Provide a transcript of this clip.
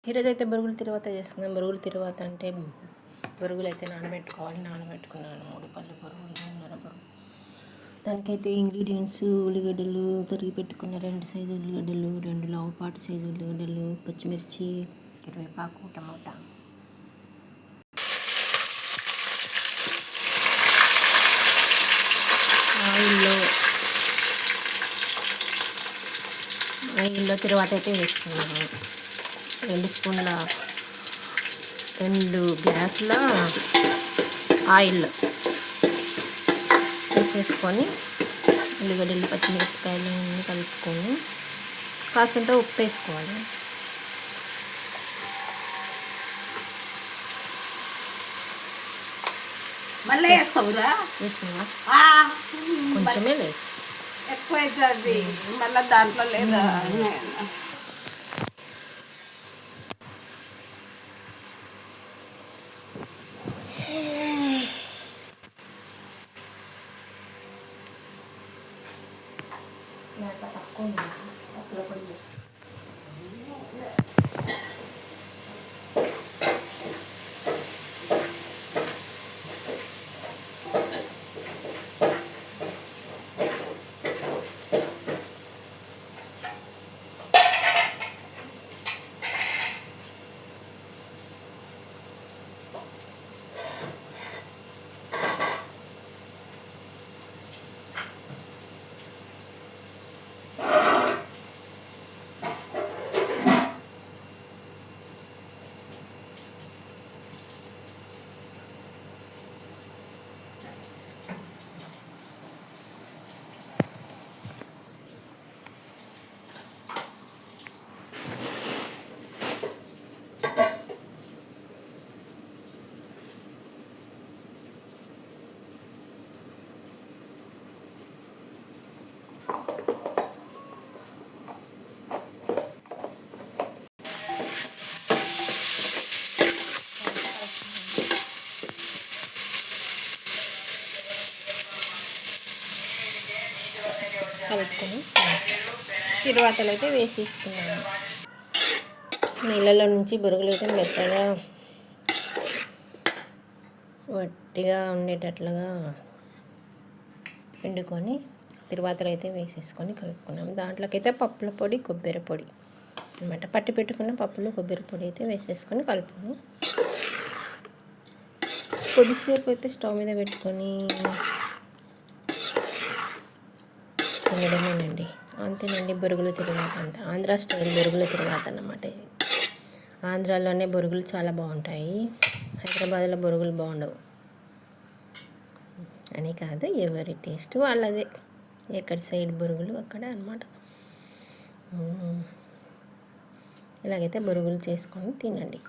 ఈరోజు అయితే బొరుగులు తిరువాత చేసుకుందాం. బొరుగులు తిరువాత అంటే బొరుగులు అయితే నానబెట్టుకోవాలి. నానబెట్టుకున్నాను 3 పళ్ళ బొరుగులు, 2.5 బొరుగులు. దానికైతే ఇంగ్రీడియంట్స్ ఉల్లిగడ్డలు తరిగి పెట్టుకున్న 2 సైజు ఉల్లిగడ్డలు, 2 లావుపాటు సైజు ఉల్లిగడ్డలు, పచ్చిమిర్చి, కరివేపాకు, టమాటా. ఆయిల్లో తిరువాత అయితే వేసుకున్నాను. 2 స్పూన్ల 2 గ్లాసుల ఆయిల్ వేసేసుకొని ఉల్లిగడ్డలు, పచ్చిమిరపకాయలు అన్నీ కలుపుకొని కాస్తంత ఉప్పు వేసుకోవాలి. మళ్ళీ వేసుకోరా? వేసుకున్నా కొంచెమే లేదు, ఎక్కువ అవుతుంది మళ్ళీ దాంట్లో లేదా. తక్కువ కలుపుకొని తిరువాతలు అయితే వేసేసుకున్నాము. నీళ్ళలో నుంచి బొరుగులు అయితే మెత్తగా వట్టిగా ఉండేటట్లుగా పిండుకొని తిరువాతలు అయితే వేసేసుకొని కలుపుకున్నాము. దాంట్లోకైతే పప్పుల పొడి, కొబ్బరి పొడి అన్నమాట, పట్టి పెట్టుకున్న పప్పులు, కొబ్బరి పొడి అయితే వేసేసుకొని కలుపుకొని కొద్దిసేపు అయితే స్టవ్ మీద పెట్టుకొని తినడమేనండి. అంతేనండి, బొరుగులు తిరువాత అంట. ఆంధ్ర స్టైల్ బొరుగులు తిరువాత అన్నమాట. ఆంధ్రాలోనే బొరుగులు చాలా బాగుంటాయి, హైదరాబాద్లో బొరుగులు బాగుండవు అని కాదు, ఎవరి టేస్ట్ వాళ్ళదే, ఎక్కడి సైడ్ బొరుగులు అక్కడ అన్నమాట. ఇలాగైతే బొరుగులు చేసుకొని తినండి.